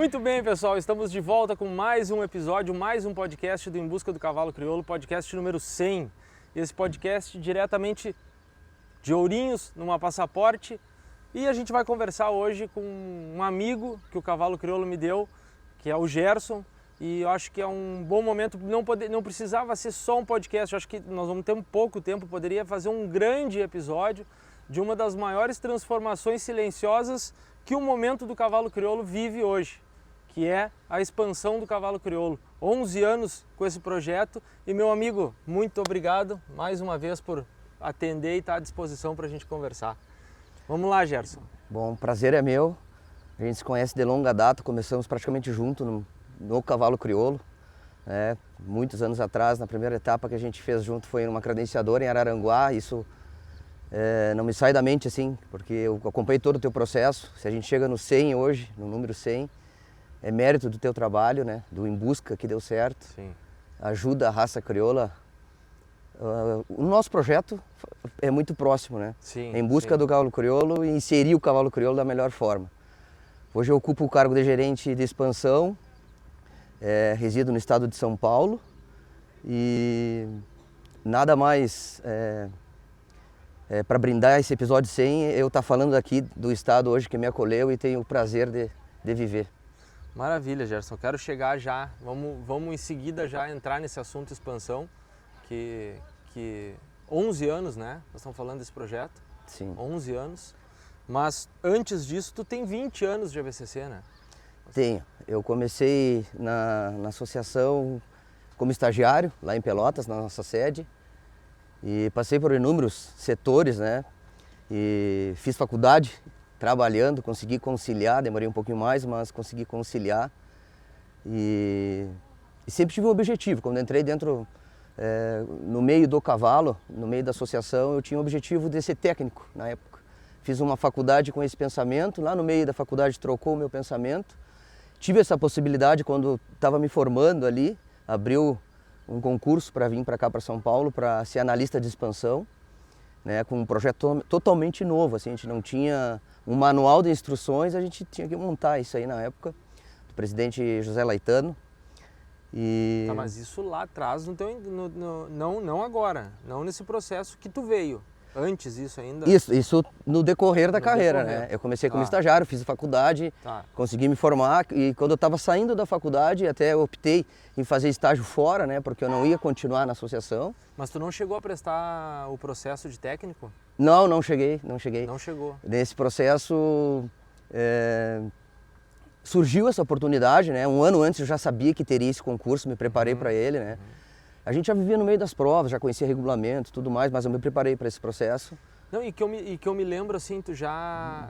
Muito bem, pessoal, estamos de volta com mais um episódio, mais um podcast do Em Busca do Cavalo Crioulo, podcast número 100. Esse podcast diretamente de Ourinhos, numa Passaporte. E a gente vai conversar hoje com um amigo que o Cavalo Crioulo me deu, que é o Gerson. E eu acho que é um bom momento, não precisava ser só um podcast, eu acho que nós vamos ter pouco tempo, poderia fazer um grande episódio de uma das maiores transformações silenciosas que o momento do Cavalo Crioulo vive hoje, que é a expansão do Cavalo Crioulo. 11 anos com esse projeto e, meu amigo, muito obrigado mais uma vez por atender e estar à disposição para a gente conversar. Vamos lá, Gerson. Bom, o prazer é meu, a gente se conhece de longa data, começamos praticamente junto no Cavalo Crioulo, né? Muitos anos atrás, na primeira etapa que a gente fez junto foi numa credenciadora em Araranguá. Isso não me sai da mente assim, porque eu acompanhei todo o teu processo. Se a gente chega no 100 hoje, no número 100, é mérito do teu trabalho, né? Do Em Busca que deu certo. Sim. Ajuda a raça crioula. O nosso projeto é muito próximo, né? Sim, Em busca do Cavalo Crioulo e inserir o Cavalo Crioulo da melhor forma. Hoje eu ocupo o cargo de gerente de expansão. Resido no estado de São Paulo e nada mais para brindar esse episódio 100, eu estar falando aqui do estado hoje que me acolheu e tenho o prazer de viver. Maravilha, Gerson. Quero chegar já, vamos em seguida já entrar nesse assunto expansão, que 11 anos, né? Nós estamos falando desse projeto. Sim. 11 anos. Mas antes disso, tu tem 20 anos de ABCC, né? Tenho. Eu comecei na associação como estagiário, lá em Pelotas, na nossa sede. E passei por inúmeros setores, né? E fiz faculdade, trabalhando, consegui conciliar, demorei um pouquinho mais, mas consegui conciliar. E sempre tive um objetivo. Quando entrei dentro, no meio do cavalo, no meio da associação, eu tinha o objetivo de ser técnico na época. Fiz uma faculdade com esse pensamento, lá no meio da faculdade trocou o meu pensamento. Tive essa possibilidade quando estava me formando ali, abriu um concurso para vir para cá, para São Paulo, para ser analista de expansão, né, com um projeto totalmente novo. Assim, a gente não tinha um manual de instruções, a gente tinha que montar isso aí na época, do presidente José Laetano. Tá, mas isso lá atrás, não agora, não nesse processo que tu veio. Antes isso ainda? Isso no decorrer da carreira, né? Eu comecei como estagiário, fiz a faculdade, consegui me formar e quando eu estava saindo da faculdade, até eu optei em fazer estágio fora, né? Porque eu não ia continuar na associação. Mas tu não chegou a prestar o processo de técnico? Não cheguei. Não chegou. Nesse processo surgiu essa oportunidade, né? Um ano antes eu já sabia que teria esse concurso, me preparei para ele, né? A gente já vivia no meio das provas, já conhecia regulamento e tudo mais, mas eu me preparei para esse processo. Não, e que eu me lembro assim, tu já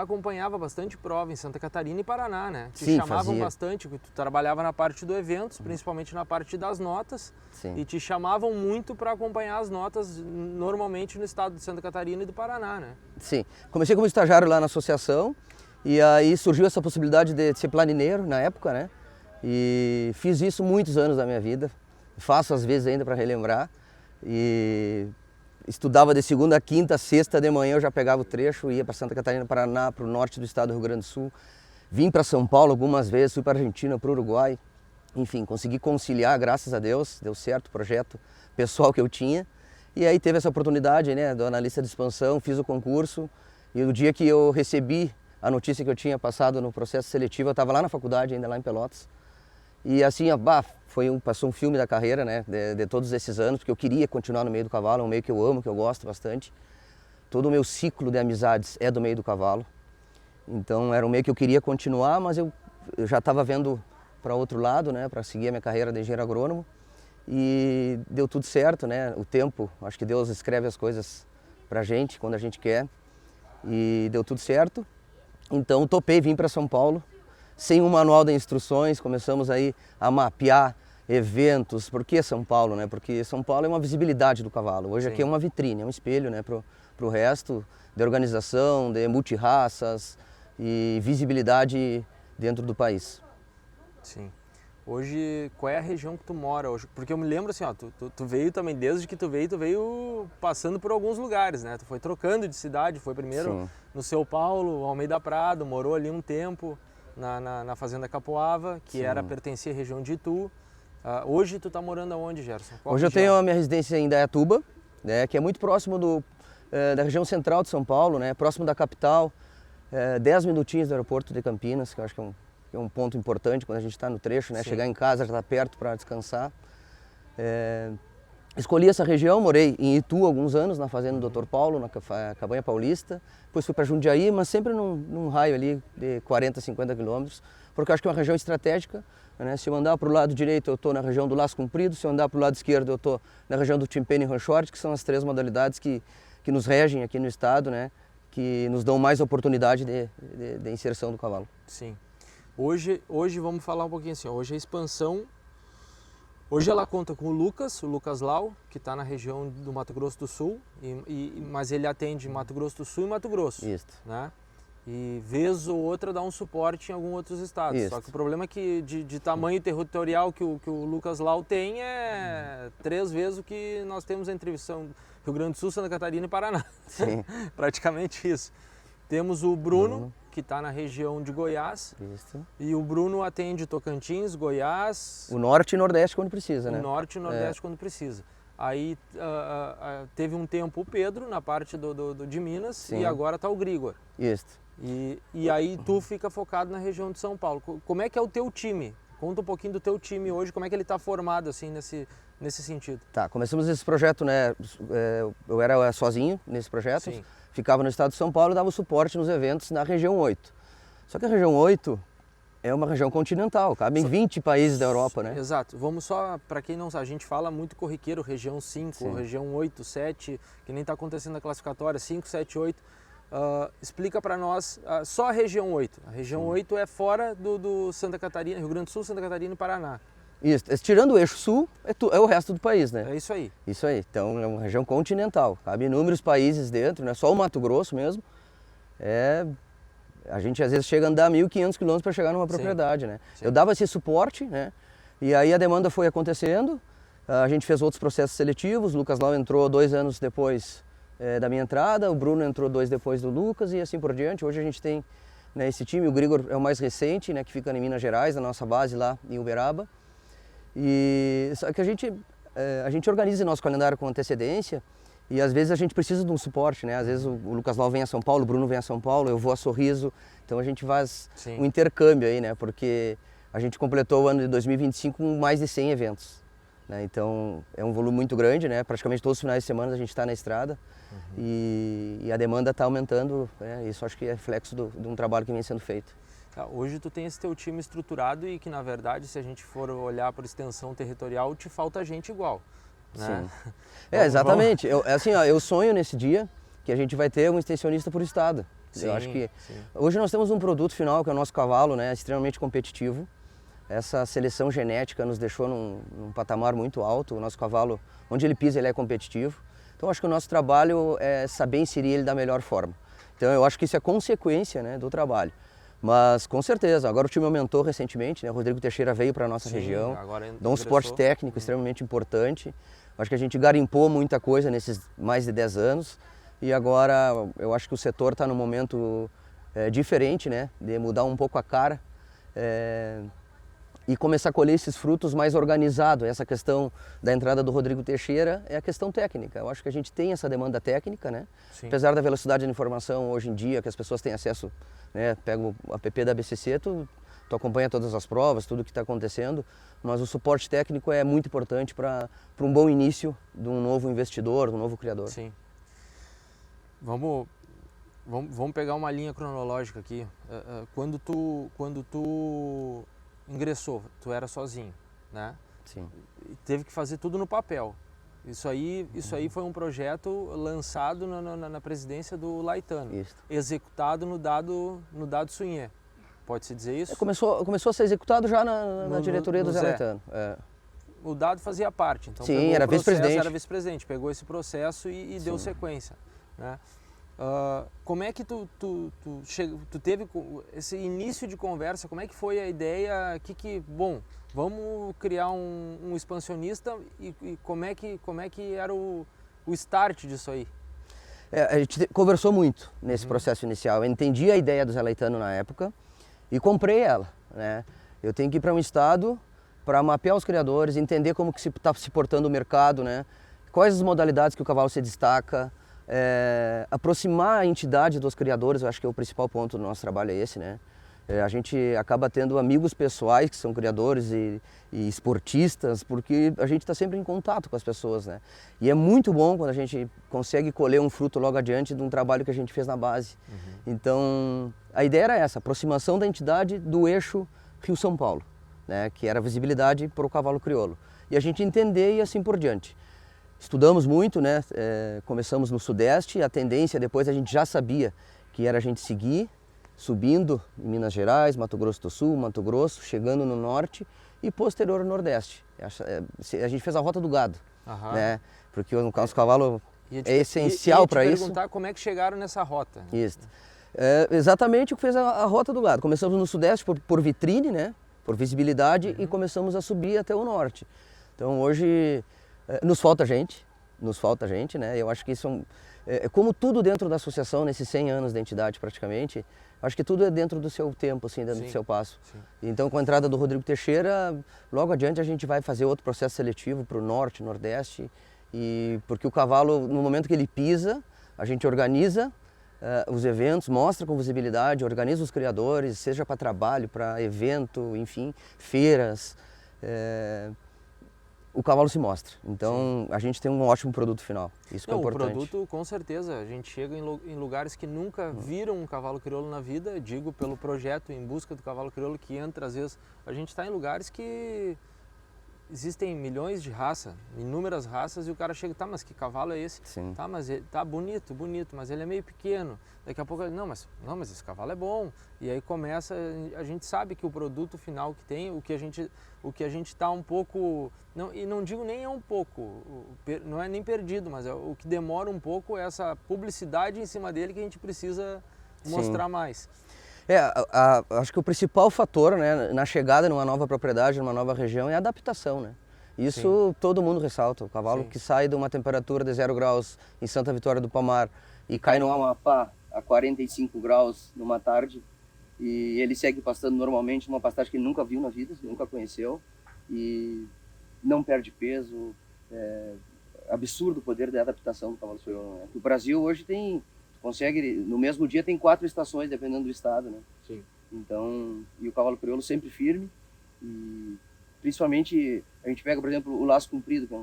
acompanhava bastante prova em Santa Catarina e Paraná, né? Te Sim, chamavam fazia. bastante, tu trabalhava na parte do eventos, principalmente na parte das notas. Sim. E te chamavam muito para acompanhar as notas normalmente no estado de Santa Catarina e do Paraná, né? Sim, comecei como estagiário lá na associação e aí surgiu essa possibilidade de ser planineiro na época, né? E fiz isso muitos anos da minha vida. Faço às vezes ainda para relembrar e estudava de segunda a quinta, sexta de manhã eu já pegava o trecho, ia para Santa Catarina, Paraná, para o norte do estado do Rio Grande do Sul, vim para São Paulo algumas vezes, fui para a Argentina, para o Uruguai, enfim, consegui conciliar, graças a Deus, deu certo o projeto pessoal que eu tinha e aí teve essa oportunidade, né, do analista de expansão, fiz o concurso e o dia que eu recebi a notícia que eu tinha passado no processo seletivo, eu estava lá na faculdade, ainda lá em Pelotas. E assim, passou um filme da carreira, né, de todos esses anos, porque eu queria continuar no meio do cavalo, é um meio que eu amo, que eu gosto bastante. Todo o meu ciclo de amizades é do meio do cavalo. Então era um meio que eu queria continuar, mas eu já estava vendo para outro lado, né, para seguir a minha carreira de engenheiro agrônomo. E deu tudo certo, né, o tempo, acho que Deus escreve as coisas pra gente, quando a gente quer. E deu tudo certo. Então topei, vim para São Paulo. Sem um manual de instruções, começamos aí a mapear eventos. Por que São Paulo, né? Porque São Paulo é uma visibilidade do cavalo. Hoje Sim. Aqui é uma vitrine, é um espelho, né, pro resto de organização, de multirraças e visibilidade dentro do país. Sim. Hoje, qual é a região que tu mora hoje? Porque eu me lembro assim, ó, tu veio também, desde que tu veio passando por alguns lugares, né? Tu foi trocando de cidade, foi primeiro no São Paulo, Almeida Prado, morou ali um tempo. na Fazenda Capoava, que pertencia à região de Itu. Hoje tu está morando aonde, Gerson? Hoje eu tenho a minha residência em Indaiatuba, né, que é muito próximo da região central de São Paulo, né, próximo da capital, 10 minutinhos do aeroporto de Campinas, que eu acho que é um ponto importante quando a gente está no trecho, né, chegar em casa, já está perto para descansar. Escolhi essa região, morei em Itu alguns anos, na fazenda do Dr. Paulo, na Cabanha Paulista. Depois fui para Jundiaí, mas sempre num raio ali de 40, 50 quilômetros, porque eu acho que é uma região estratégica, né? Se eu andar para o lado direito, eu estou na região do Laço Comprido. Se eu andar para o lado esquerdo, eu estou na região do Timpene e Ranchort, que são as 3 modalidades que nos regem aqui no estado, né? Que nos dão mais oportunidade de inserção do cavalo. Sim. Hoje vamos falar um pouquinho assim, hoje a expansão... Hoje ela conta com o Lucas Lau, que está na região do Mato Grosso do Sul, mas ele atende Mato Grosso do Sul e Mato Grosso. Isso. Né? E vez ou outra dá um suporte em alguns outros estados. Isso. Só que o problema é que de tamanho territorial que o Lucas Lau tem é 3 vezes o que nós temos entre Rio Grande do Sul, Santa Catarina e Paraná. Sim. Praticamente isso. Temos o Bruno, que está na região de Goiás. Isso. E o Bruno atende Tocantins, Goiás... O norte e nordeste quando precisa, né? O norte e nordeste quando precisa. Aí teve um tempo o Pedro na parte de Minas. Sim. E agora está o Grigor. Isso. E aí tu fica focado na região de São Paulo. Como é que é o teu time? Conta um pouquinho do teu time hoje, como é que ele está formado assim nesse sentido. Tá, começamos esse projeto, né? Eu era sozinho nesse projeto. Sim. Ficava no estado de São Paulo e dava suporte nos eventos na região 8. Só que a região 8 é uma região continental, cabe em 20 países da Europa, né? Exato. Vamos só, para quem não sabe, a gente fala muito corriqueiro, região 5, sim, região 8, 7, que nem está acontecendo na classificatória, 5, 7, 8. Explica para nós só a região 8. A região, sim, 8 é fora do Santa Catarina, Rio Grande do Sul, Santa Catarina e Paraná. Isso, tirando o eixo sul, é o resto do país, né? É isso aí. Isso aí, então é uma região continental, cabe inúmeros países dentro, né? Só o Mato Grosso mesmo. A gente às vezes chega a andar 1.500 quilômetros para chegar numa propriedade, né? Sim. Eu dava esse suporte, né? E aí a demanda foi acontecendo, a gente fez outros processos seletivos, o Lucas Lau entrou 2 anos depois da minha entrada, o Bruno entrou 2 depois do Lucas e assim por diante. Hoje a gente tem, né, esse time, o Grigor é o mais recente, né? Que fica em Minas Gerais, na nossa base lá em Uberaba. E só que a gente organiza nosso calendário com antecedência e às vezes a gente precisa de um suporte, né? Às vezes o Lucas Lau vem a São Paulo, o Bruno vem a São Paulo, eu vou a Sorriso, então a gente faz, sim, um intercâmbio aí, né? Porque a gente completou o ano de 2025 com mais de 100 eventos, né? Então é um volume muito grande, né? Praticamente todos os finais de semana a gente está na estrada, e a demanda está aumentando, né? Isso acho que é reflexo de um trabalho que vem sendo feito. Hoje tu tem esse teu time estruturado e que, na verdade, se a gente for olhar por extensão territorial, te falta gente igual, né? Sim. Exatamente. Eu sonho nesse dia que a gente vai ter um extensionista por estado. Sim, eu acho que hoje nós temos um produto final que é o nosso cavalo, né, extremamente competitivo. Essa seleção genética nos deixou num patamar muito alto. O nosso cavalo, onde ele pisa, ele é competitivo. Então, acho que o nosso trabalho é saber inserir ele da melhor forma. Então, eu acho que isso é consequência, né, do trabalho. Mas, com certeza, agora o time aumentou recentemente, né? O Rodrigo Teixeira veio para a nossa região, dá um suporte técnico extremamente importante. Acho que a gente garimpou muita coisa nesses mais de 10 anos e agora eu acho que o setor está num momento diferente, né? De mudar um pouco a cara e começar a colher esses frutos mais organizado. Essa questão da entrada do Rodrigo Teixeira é a questão técnica. Eu acho que a gente tem essa demanda técnica, né? Sim. Apesar da velocidade da informação hoje em dia, que as pessoas têm acesso, né? Pega o app da BCC, tu acompanha todas as provas, tudo o que está acontecendo, mas o suporte técnico é muito importante para um bom início de um novo investidor, de um novo criador. Sim. Vamos pegar uma linha cronológica aqui. Quando tu ingressou, tu era sozinho, né? Sim. E teve que fazer tudo no papel. Isso aí foi um projeto lançado na presidência do Laetano, isso, executado no dado Sunhê. Pode-se dizer isso? Começou a ser executado já na diretoria do Zé Laetano. O dado fazia parte, então sim, era vice-presidente. Era vice-presidente, pegou esse processo e deu sequência, né? Como é que tu teve esse início de conversa? Como é que foi a ideia? Bom, vamos criar um expansionista e como é que era o start disso aí? A gente conversou muito nesse processo inicial. Eu entendi a ideia do Zé Laetano na época e comprei ela, né? Eu tenho que ir para um estado para mapear os criadores, entender como que está se portando o mercado, né? Quais as modalidades que o cavalo se destaca, aproximar a entidade dos criadores. Eu acho que o principal ponto do nosso trabalho é esse, né? A gente acaba tendo amigos pessoais que são criadores e esportistas, porque a gente está sempre em contato com as pessoas, né? E é muito bom quando a gente consegue colher um fruto logo adiante de um trabalho que a gente fez na base. Então, a ideia era essa, aproximação da entidade do eixo Rio-São Paulo, né? Que era a visibilidade para o cavalo crioulo. E a gente entender e assim por diante. Estudamos muito, né? Começamos no Sudeste, a tendência depois a gente já sabia que era a gente seguir, subindo em Minas Gerais, Mato Grosso do Sul, Mato Grosso, chegando no Norte e posterior ao Nordeste. A gente fez a Rota do Gado, né? Porque o nosso cavalo é essencial para isso. Perguntar como é que chegaram nessa rota. Né? Isso. Exatamente o que fez a Rota do Gado. Começamos no Sudeste por vitrine, né? Por visibilidade, e começamos a subir até o Norte. Então hoje nos falta gente, né? Eu acho que isso como tudo dentro da associação, nesses 100 anos da entidade praticamente, acho que tudo é dentro do seu tempo, assim, dentro do seu passo. Sim. Então, com a entrada do Rodrigo Teixeira, logo adiante a gente vai fazer outro processo seletivo para o Norte, Nordeste, porque o cavalo, no momento que ele pisa, a gente organiza os eventos, mostra com visibilidade, organiza os criadores, seja para trabalho, para evento, enfim, feiras. O cavalo se mostra. Então, a gente tem um ótimo produto final. Isso que é importante. O produto, com certeza. A gente chega em lugares que nunca viram um cavalo crioulo na vida. Digo pelo projeto Em Busca do Cavalo Crioulo, que entra, às vezes, a gente está em lugares que existem milhões de raças, inúmeras raças, e o cara chega, tá, mas que cavalo é esse? Sim. Tá, mas ele, tá bonito, mas ele é meio pequeno. Daqui a pouco ele, não, mas esse cavalo é bom. E aí começa, a gente sabe que o produto final que tem, o que a gente tá um pouco, não digo nem é um pouco, não é nem perdido, mas o que demora um pouco é essa publicidade em cima dele que a gente precisa mostrar mais. Acho que o principal fator, né, na chegada numa nova propriedade, numa nova região, é a adaptação, né? Isso todo mundo ressalta. O cavalo que sai de uma temperatura de 0 graus em Santa Vitória do Palmar e cai no Amapá a 45 graus numa tarde, e ele segue pastando normalmente numa pastagem que ele nunca viu na vida, nunca conheceu, e não perde peso. Absurdo o poder de adaptação do cavalo crioulo, né? O Brasil hoje consegue, no mesmo dia tem 4 estações, dependendo do estado, né? Sim. Então, e o cavalo crioulo sempre firme, e principalmente a gente pega, por exemplo, o laço comprido, que é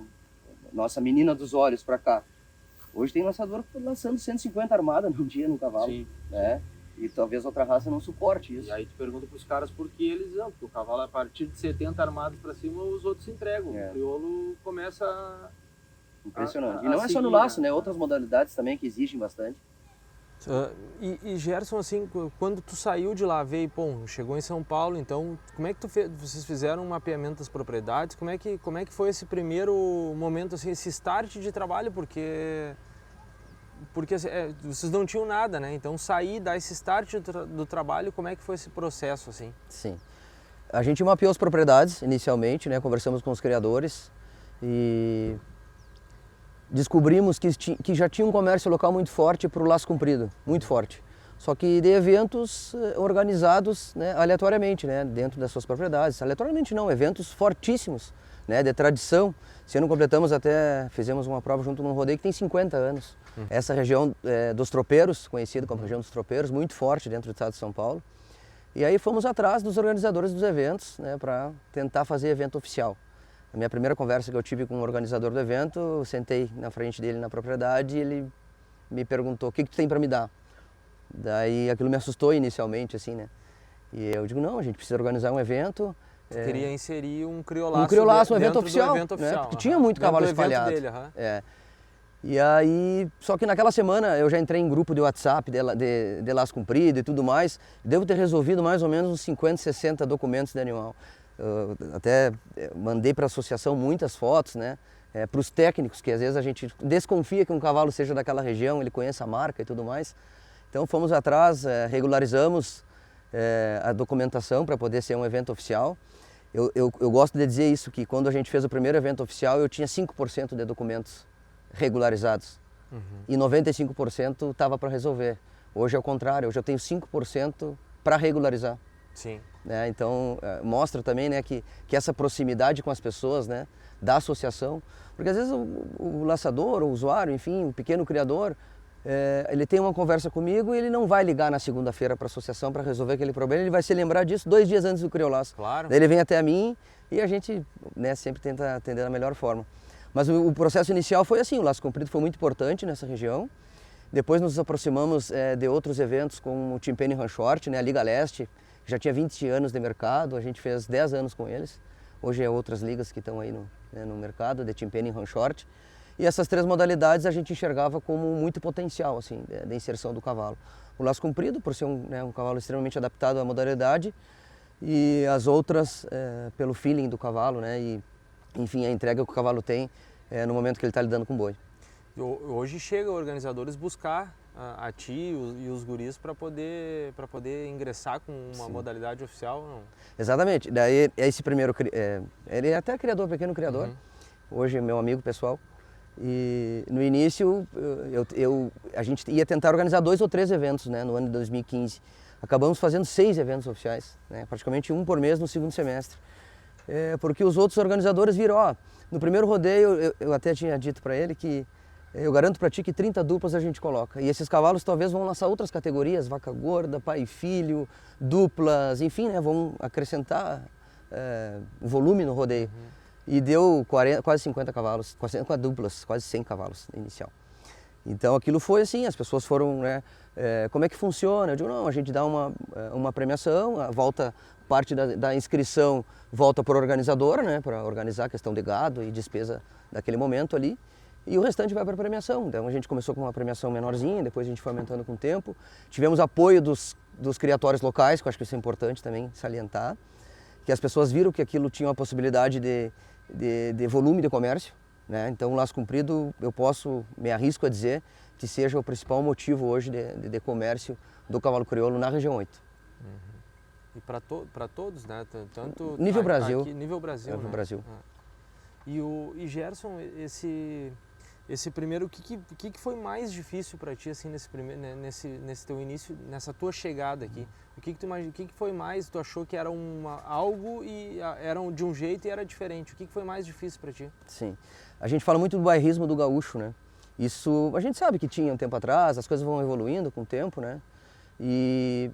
nossa menina dos olhos para cá. Hoje tem lançador lançando 150 armadas num dia no cavalo. Sim. Né? E talvez outra raça não suporte isso. E aí tu pergunta para os caras por que eles não, porque o cavalo a partir de 70 armados para cima os outros se entregam. O crioulo começa impressionante. E não é só no laço, né? Outras modalidades também que exigem bastante. E Gerson, assim, quando tu saiu de lá, chegou em São Paulo, então, como é que vocês fizeram um mapeamento das propriedades? Como é que foi esse primeiro momento, assim, esse start de trabalho? Porque vocês não tinham nada, né? Então, dar esse start do trabalho, como é que foi esse processo, assim? Sim. A gente mapeou as propriedades inicialmente, né? Conversamos com os criadores e descobrimos que já tinha um comércio local muito forte para o laço comprido, muito forte. Só que de eventos organizados, né, aleatoriamente, né, dentro das suas propriedades. Aleatoriamente não, eventos fortíssimos, né, de tradição. Esse ano completamos fizemos uma prova junto num rodeio que tem 50 anos. Essa região dos tropeiros, conhecida como região dos tropeiros, muito forte dentro do estado de São Paulo. E aí fomos atrás dos organizadores dos eventos, né, para tentar fazer evento oficial. A minha primeira conversa que eu tive com o organizador do evento, eu sentei na frente dele na propriedade e ele me perguntou: o que tu tem para me dar? Daí aquilo me assustou inicialmente, assim, né? E eu digo: não, a gente precisa organizar um evento. Queria inserir um criolaço. Um criolaço, um evento oficial. Evento oficial, né? Porque tinha muito cavalo espalhado. Dele, E aí, só que naquela semana eu já entrei em grupo de WhatsApp de laço comprido e tudo mais. Devo ter resolvido mais ou menos uns 50, 60 documentos de animal. Eu até mandei para a associação muitas fotos, né? Para os técnicos, que às vezes a gente desconfia que um cavalo seja daquela região, ele conhece a marca e tudo mais. Então fomos atrás, regularizamos a documentação para poder ser um evento oficial. Eu gosto de dizer isso, que quando a gente fez o primeiro evento oficial eu tinha 5% de documentos regularizados e 95% estava para resolver. Hoje é o contrário, hoje eu tenho 5% para regularizar. Sim. Né? Então, mostra também, né, que essa proximidade com as pessoas, né, da associação, porque às vezes o laçador, o usuário, enfim, o pequeno criador, ele tem uma conversa comigo e ele não vai ligar na segunda-feira para a associação para resolver aquele problema, ele vai se lembrar disso 2 dias antes do criolaço. Claro. Daí ele vem até a mim e a gente, né, sempre tenta atender da melhor forma. Mas o processo inicial foi assim, o Laço Comprido foi muito importante nessa região. Depois nos aproximamos de outros eventos como o Timpani Ranchort, né, a Liga Leste, que já tinha 20 anos de mercado, a gente fez 10 anos com eles. Hoje é outras ligas que estão aí no mercado, de Timpani Ranchort. E essas 3 modalidades a gente enxergava como muito potencial assim, de inserção do cavalo. O Laço Comprido, por ser um cavalo extremamente adaptado à modalidade, e as outras pelo feeling do cavalo, né, e enfim, a entrega que o cavalo tem no momento que ele está lidando com o boi. Hoje chega organizadores buscar a ti e os guris para poder ingressar com uma Sim. modalidade oficial, não? Exatamente. Daí esse primeiro, ele é até criador, pequeno criador. Hoje é meu amigo pessoal. E no início a gente ia tentar organizar 2 ou 3 eventos, né, no ano de 2015. Acabamos fazendo 6 eventos oficiais, né, praticamente um por mês no segundo semestre. Porque os outros organizadores viram, ó, no primeiro rodeio eu até tinha dito para ele que eu garanto para ti que 30 duplas a gente coloca. E esses cavalos talvez vão lançar outras categorias, vaca gorda, pai e filho, duplas, enfim, né, vão acrescentar volume no rodeio. E deu quase 50 cavalos, com a duplas, quase 100 cavalos inicial. Então aquilo foi assim, as pessoas foram, né, como é que funciona? Eu digo, não, a gente dá uma premiação, volta parte da inscrição volta para o organizador, né, para organizar a questão de gado e despesa daquele momento ali, e o restante vai para a premiação. Então a gente começou com uma premiação menorzinha, depois a gente foi aumentando com o tempo. Tivemos apoio dos criatórios locais, que eu acho que isso é importante também salientar, que as pessoas viram que aquilo tinha uma possibilidade de volume de comércio, né? Então o Laço Comprido, eu me arrisco a dizer que seja o principal motivo hoje de comércio do cavalo crioulo na região 8. E para todos, né? Tanto nível Brasil. Aqui, nível Brasil, nível né? Brasil. E Gerson, esse primeiro, o que foi mais difícil para ti assim nesse teu início, nessa tua chegada aqui? O que foi mais? Tu achou que era algo e era de um jeito e era diferente? O que foi mais difícil para ti? Sim, a gente fala muito do bairrismo do gaúcho, né? Isso a gente sabe que tinha um tempo atrás, as coisas vão evoluindo com o tempo, né? E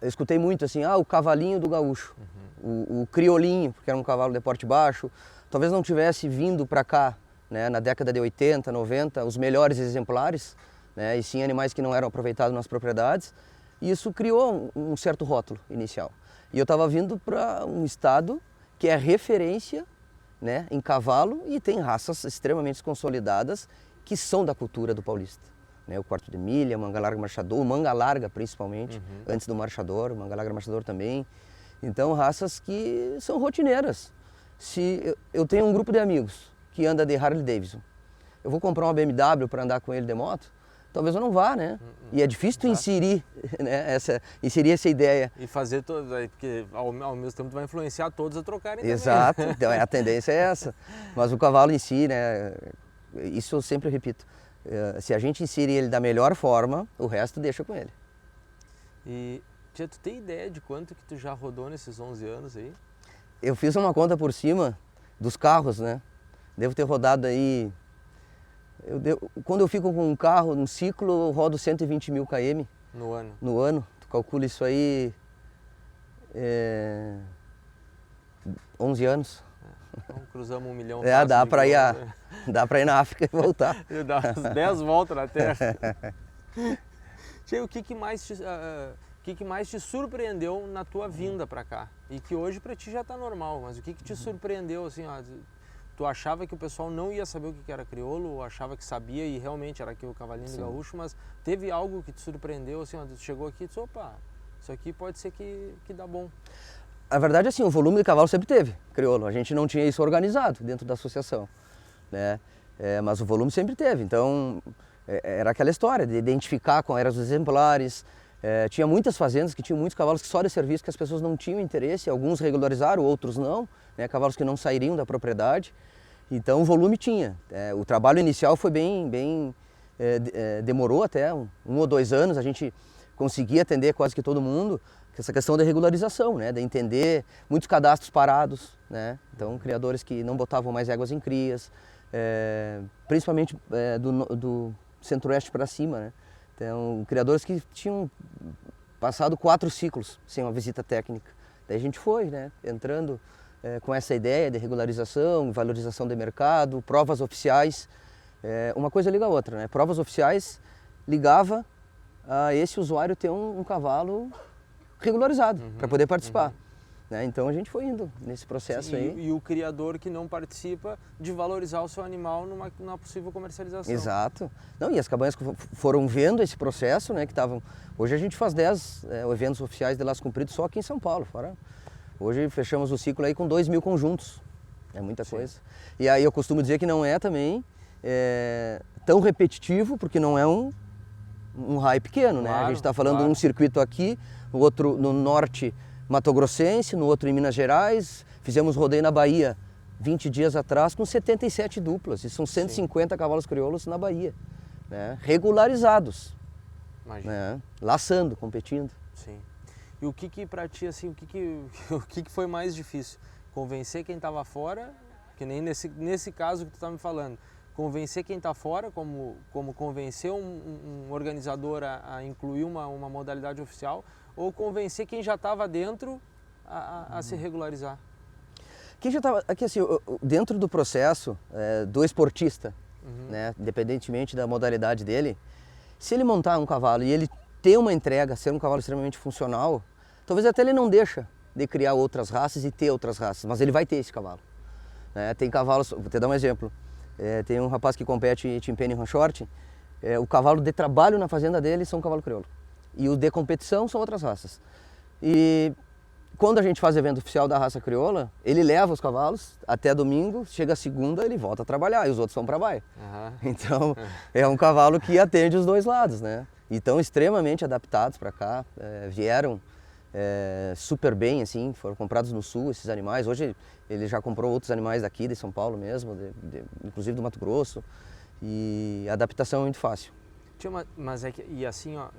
eu escutei muito assim, o cavalinho do gaúcho, o criolinho, porque era um cavalo de porte baixo, talvez não tivesse vindo para cá, né, na década de 80, 90, os melhores exemplares, né, e sim animais que não eram aproveitados nas propriedades, e isso criou um certo rótulo inicial. E eu estava vindo para um estado que é referência, né, em cavalo e tem raças extremamente consolidadas que são da cultura do paulista. O quarto de milha, manga larga marchador, manga larga principalmente, antes do marchador, manga larga marchador também. Então raças que são rotineiras. Se eu tenho um grupo de amigos que anda de Harley Davidson, eu vou comprar uma BMW para andar com ele de moto, talvez eu não vá, né? E é difícil tu inserir, né, inserir essa ideia. E fazer todos, porque ao mesmo tempo tu vai influenciar todos a trocarem Exato, também. Então a tendência é essa. Mas o cavalo em si, né, isso eu sempre repito, se a gente inserir ele da melhor forma, o resto deixa com ele. E tia, tu tem ideia de quanto que tu já rodou nesses 11 anos aí? Eu fiz uma conta por cima dos carros, né? Devo ter rodado aí... Quando eu fico com um carro, num ciclo, eu rodo 120 mil km. No ano? No ano. Tu calcula isso aí... 11 anos. Então cruzamos 1 milhão. Dá para ir na África e voltar. Dá umas 10 voltas na Terra. Tia, o que mais te surpreendeu na tua vinda para cá? E que hoje para ti já está normal, mas o que te surpreendeu assim, tu achava que o pessoal não ia saber o que era crioulo, ou achava que sabia e realmente era aqui o cavalinho do gaúcho, mas teve algo que te surpreendeu assim, tu chegou aqui e disse, opa, isso aqui pode ser que dá bom. A verdade é assim, o volume de cavalo sempre teve, crioulo, a gente não tinha isso organizado dentro da associação, né? Mas o volume sempre teve, então era aquela história de identificar quais eram os exemplares. Tinha muitas fazendas que tinham muitos cavalos que só de serviço, que as pessoas não tinham interesse, alguns regularizaram, outros não, né? Cavalos que não sairiam da propriedade, então o volume tinha. O trabalho inicial foi demorou até um ou 2 anos, a gente consegui atender quase que todo mundo, essa questão da regularização, né, de entender muitos cadastros parados, né, então criadores que não botavam mais éguas em crias, principalmente do centro-oeste para cima, né, então criadores que tinham passado 4 ciclos sem uma visita técnica. Daí a gente foi, né, entrando com essa ideia de regularização, valorização de mercado, provas oficiais, uma coisa liga a outra, né, provas oficiais ligava a esse usuário ter um cavalo regularizado para poder participar. Né? Então a gente foi indo nesse processo. Sim, aí. E o criador que não participa de valorizar o seu animal numa possível comercialização. Exato. Não, e as cabanhas foram vendo esse processo, né, que estavam... Hoje a gente faz 10 eventos oficiais de laço comprido só aqui em São Paulo. Hoje fechamos o ciclo aí com 2.000 conjuntos. É muita coisa. E aí eu costumo dizer que não é também tão repetitivo, porque não é um raio pequeno, né? A gente está falando de um circuito aqui, no outro no norte mato-grossense, no outro em Minas Gerais. Fizemos rodeio na Bahia 20 dias atrás com 77 duplas, e são 150 cavalos crioulos na Bahia, né? Regularizados, né? Laçando, competindo. Sim. E o que para ti, assim, o que foi mais difícil? Convencer quem estava fora, que nem nesse caso que tu está me falando, convencer quem está fora, como convencer um organizador a incluir uma modalidade oficial, ou convencer quem já estava dentro a se regularizar? Quem já estava aqui, assim, dentro do processo do esportista, né, independentemente da modalidade dele, se ele montar um cavalo e ele ter uma entrega, ser um cavalo extremamente funcional, talvez até ele não deixa de criar outras raças e ter outras raças, mas ele vai ter esse cavalo. Né? Tem cavalos, vou te dar um exemplo. Tem um rapaz que compete em Timpene e Ranchorte, o cavalo de trabalho na fazenda dele são um cavalo crioulo. E o de competição são outras raças. E quando a gente faz evento oficial da raça crioula, ele leva os cavalos até domingo, chega segunda, ele volta a trabalhar e os outros vão para a baia. Então é um cavalo que atende os dois lados, né? E estão extremamente adaptados para cá, vieram super bem, assim, foram comprados no sul esses animais. Hoje ele já comprou outros animais daqui de São Paulo mesmo, inclusive do Mato Grosso, e a adaptação é muito fácil. Mas é que, e assim, ó,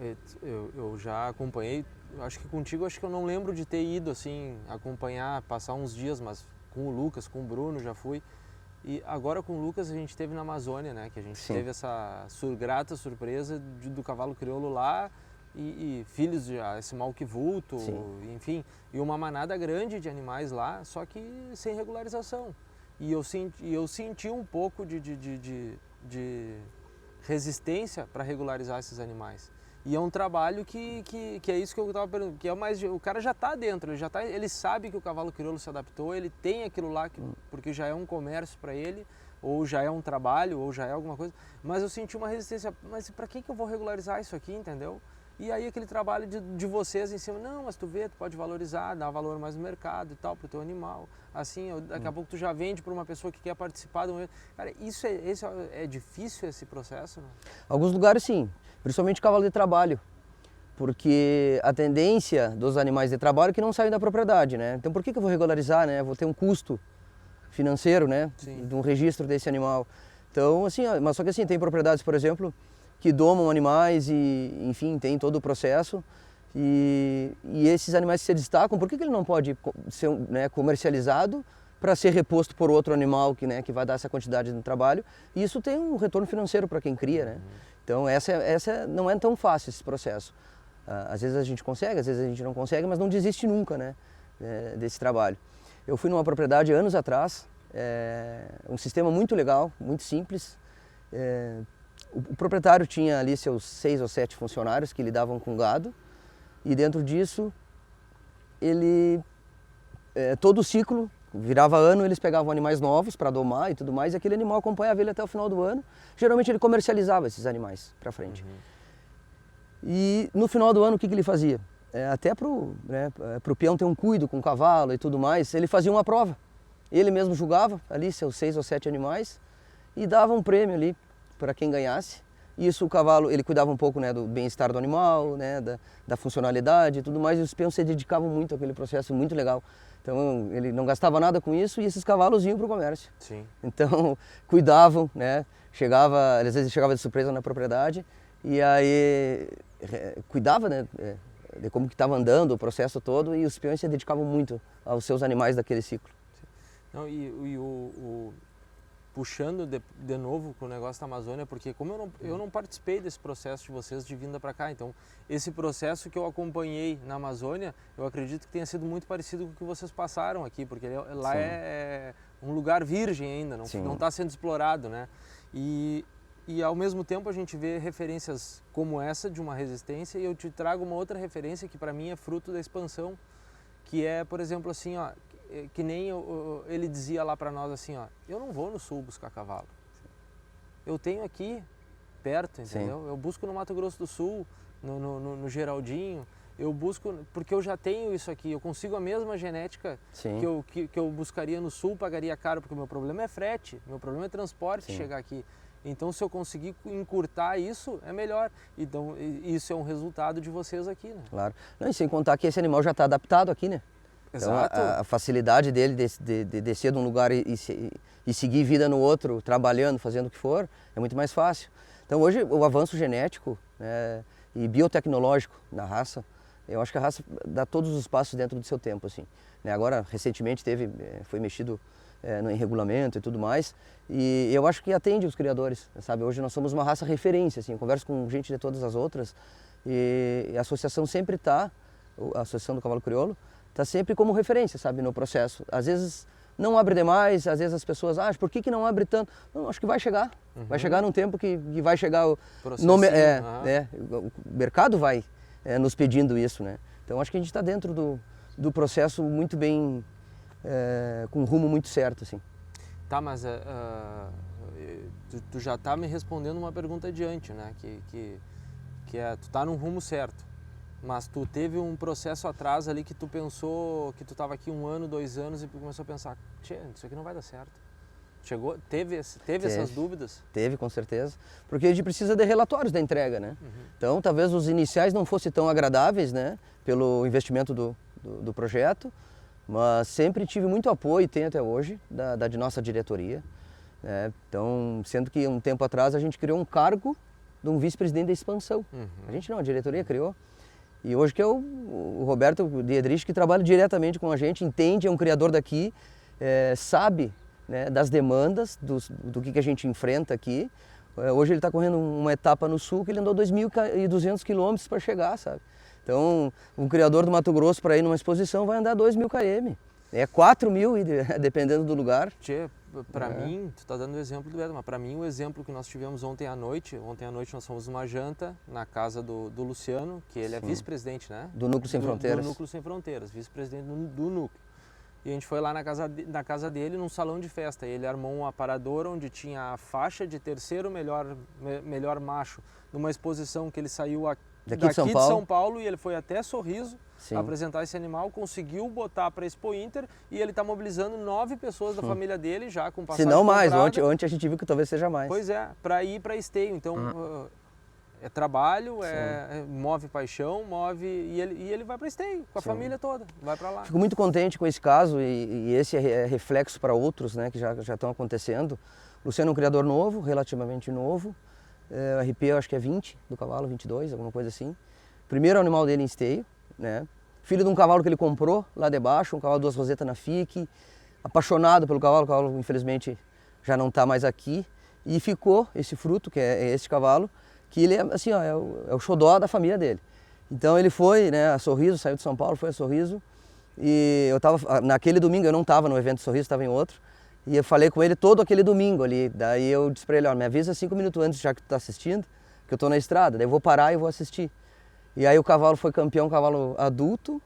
eu já acompanhei, acho que contigo, acho que eu não lembro de ter ido assim, acompanhar, passar uns dias, mas com o Lucas, com o Bruno já fui. E agora com o Lucas a gente esteve na Amazônia, né, que a gente teve essa grata surpresa do cavalo crioulo lá, e filhos de esse malquivulto, enfim, e uma manada grande de animais lá, só que sem regularização. E eu senti um pouco de resistência para regularizar esses animais. E é um trabalho que é isso que eu estava perguntando, que é mais, o cara já está dentro, ele sabe que o cavalo crioulo se adaptou, ele tem aquilo lá, porque já é um comércio para ele, ou já é um trabalho, ou já é alguma coisa, mas eu senti uma resistência, mas para que eu vou regularizar isso aqui, entendeu? E aí aquele trabalho de vocês em cima, não, mas tu vê, tu pode valorizar, dar valor mais no mercado e tal, pro teu animal. Assim, daqui a pouco tu já vende para uma pessoa que quer participar do evento. Cara, é difícil esse processo, não? Alguns lugares sim, principalmente cavalo de trabalho. Porque a tendência dos animais de trabalho é que não saem da propriedade, né? Então por que eu vou regularizar, né? Eu vou ter um custo financeiro, né? De um registro desse animal. Então, assim, mas só que assim, tem propriedades, por exemplo, que domam animais e, enfim, tem todo o processo. E esses animais que se destacam, por que ele não pode ser, né, comercializado para ser reposto por outro animal que vai dar essa quantidade de trabalho? E isso tem um retorno financeiro para quem cria, né? Então essa não é tão fácil esse processo. Às vezes a gente consegue, às vezes a gente não consegue, mas não desiste nunca, né, desse trabalho. Eu fui numa propriedade anos atrás, um sistema muito legal, muito simples. O proprietário tinha ali seus 6 ou 7 funcionários que lidavam com gado, e dentro disso, ele, todo ciclo, virava ano, eles pegavam animais novos para domar e tudo mais, e aquele animal acompanhava ele até o final do ano. Geralmente ele comercializava esses animais para frente. E no final do ano, o que ele fazia? Até para o peão ter um cuido com o cavalo e tudo mais, ele fazia uma prova. Ele mesmo julgava ali seus 6 ou 7 animais e dava um prêmio ali para quem ganhasse. Isso o cavalo, ele cuidava um pouco, né, do bem-estar do animal, né, da funcionalidade e tudo mais, e os peões se dedicavam muito àquele processo, muito legal. Então ele não gastava nada com isso e esses cavalos iam para o comércio. Sim. Então cuidavam, né, às vezes chegava de surpresa na propriedade e aí cuidava, né, de como que estava andando o processo todo, e os peões se dedicavam muito aos seus animais daquele ciclo. Não, puxando de novo com o negócio da Amazônia, porque como eu não participei desse processo de vocês de vinda para cá, então esse processo que eu acompanhei na Amazônia, eu acredito que tenha sido muito parecido com o que vocês passaram aqui, porque lá é um lugar virgem ainda, não está sendo explorado, né? E ao mesmo tempo a gente vê referências como essa de uma resistência, e eu te trago uma outra referência que para mim é fruto da expansão, que é, por exemplo, assim, ó, que nem ele dizia lá para nós assim, ó, eu não vou no sul buscar cavalo, eu tenho aqui perto, entendeu? Eu busco no Mato Grosso do Sul, no Geraldinho, eu busco porque eu já tenho isso aqui, eu consigo a mesma genética que eu buscaria no sul, pagaria caro, porque o meu problema é frete, meu problema é transporte chegar aqui. Então, se eu conseguir encurtar isso, é melhor. Então, isso é um resultado de vocês aqui, né? Claro. Não, e sem contar que esse animal já está adaptado aqui, né? Exato. Então, a facilidade dele de descer de um lugar e seguir vida no outro, trabalhando, fazendo o que for, é muito mais fácil. Então, hoje, o avanço genético, né, e biotecnológico na raça, eu acho que a raça dá todos os passos dentro do seu tempo, assim. Né? Agora, recentemente, foi mexido em regulamento e tudo mais, e eu acho que atende os criadores, sabe? Hoje nós somos uma raça referência, assim, eu converso com gente de todas as outras, e a associação sempre está, a Associação do Cavalo Crioulo, está sempre como referência, sabe, no processo. Às vezes não abre demais, às vezes as pessoas acham, por que não abre tanto? Não, acho que vai chegar, vai chegar num tempo que vai chegar o mercado vai nos pedindo isso, né? Então acho que a gente está dentro do processo muito bem, com um rumo muito certo, assim. Tá, mas tu já está me respondendo uma pergunta adiante, né? Que é, tu tá num rumo certo, mas tu teve um processo atrás ali que tu pensou, que tu estava aqui 1 ano, 2 anos e começou a pensar, isso aqui não vai dar certo. Teve essas dúvidas? Teve, com certeza, porque a gente precisa de relatórios da entrega, né? Então, talvez os iniciais não fossem tão agradáveis, né? Pelo investimento do projeto, mas sempre tive muito apoio, e tenho até hoje, de nossa diretoria. Né? Então, sendo que um tempo atrás a gente criou um cargo de um vice-presidente da expansão. A gente não, a diretoria criou. E hoje que é o Roberto Diedrich, que trabalha diretamente com a gente, entende, é um criador daqui, sabe, né, das demandas, do que a gente enfrenta aqui. Hoje ele está correndo uma etapa no sul que ele andou 2.200 quilômetros para chegar, sabe? Então, um criador do Mato Grosso para ir numa exposição vai andar 2.000 km. 4.000, dependendo do lugar. Para mim, tu está dando o exemplo do Beto, mas para mim o exemplo que nós tivemos ontem à noite nós fomos numa janta na casa do Luciano, que ele é vice-presidente, né? Do Núcleo Sem Fronteiras. Do Núcleo Sem Fronteiras, vice-presidente do Núcleo. E a gente foi lá na casa dele, num salão de festa. E ele armou um aparador onde tinha a faixa de terceiro melhor macho, numa exposição que ele saiu daqui de São Paulo, e ele foi até Sorriso apresentar esse animal, conseguiu botar para a Expo Inter, e ele está mobilizando 9 pessoas da família dele já com passagem. Se não mais, ontem a gente viu que talvez seja mais. Pois é, para ir para esteio. Então é trabalho, move paixão, e ele vai para esteio com a família toda, vai para lá. Fico muito contente com esse caso, e esse é reflexo para outros, né, que já estão acontecendo. O Luciano é um criador novo, relativamente novo. O RP eu acho que é 20 do cavalo, 22, alguma coisa assim. Primeiro animal dele em esteio, né? Filho de um cavalo que ele comprou lá debaixo, um cavalo 2 rosetas na FIC. Apaixonado pelo cavalo, o cavalo infelizmente já não está mais aqui. E ficou esse fruto, que é esse cavalo, que ele é, assim, ó, é o xodó da família dele. Então ele foi, né, a Sorriso, saiu de São Paulo, foi a Sorriso. E eu estava, naquele domingo eu não estava no evento Sorriso, estava em outro. E eu falei com ele todo aquele domingo ali. Daí eu disse para ele, ó, me avisa 5 minutos antes, já que tu está assistindo, que eu estou na estrada. Daí eu vou parar e vou assistir. E aí o cavalo foi campeão, um cavalo adulto.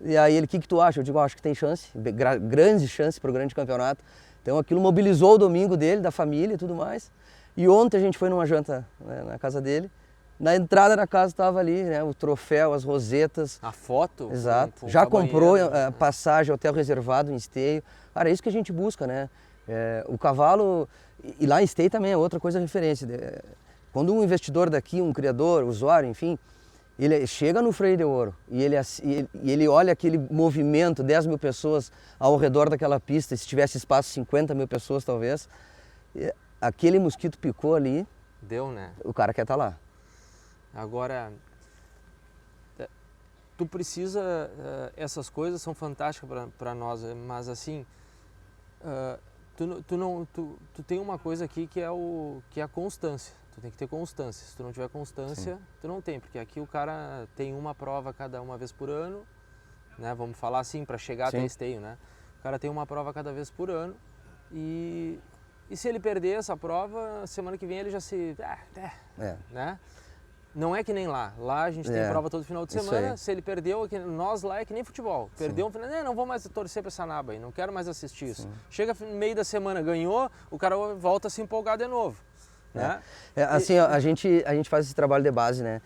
E aí ele, o que tu acha? Eu digo, acho que tem chance, grande chance para o grande campeonato. Então aquilo mobilizou o domingo dele, da família e tudo mais. E ontem a gente foi numa janta, né, na casa dele. Na entrada da casa estava ali, né, o troféu, as rosetas. A foto? Exato. Já comprou a passagem, hotel reservado em esteio. Cara, é isso que a gente busca, né? O cavalo, e lá em esteio também é outra coisa referência. Quando um investidor daqui, um criador, usuário, enfim, ele chega no Freio de Ouro e ele olha aquele movimento, 10.000 pessoas ao redor daquela pista, e se tivesse espaço, 50.000 pessoas talvez, aquele mosquito picou ali. Deu, né? O cara quer estar lá. Agora, tu precisa, essas coisas são fantásticas para nós, mas assim, tu tem uma coisa aqui que é a constância. Tu tem que ter constância. Se tu não tiver constância, sim, tu não tem, porque aqui o cara tem uma prova cada uma vez por ano, né? Vamos falar assim, para chegar sim, até esteio, né? O cara tem uma prova cada vez por ano e se ele perder essa prova, semana que vem ele já se... né? Não é que nem lá. Lá a gente tem prova todo final de semana, se ele perdeu, nós lá é que nem futebol. Perdeu, não vou mais torcer para essa naba aí, não quero mais assistir isso. Sim. Chega no meio da semana, ganhou, o cara volta a se empolgar de novo. Né? Assim, a gente faz esse trabalho de base, né?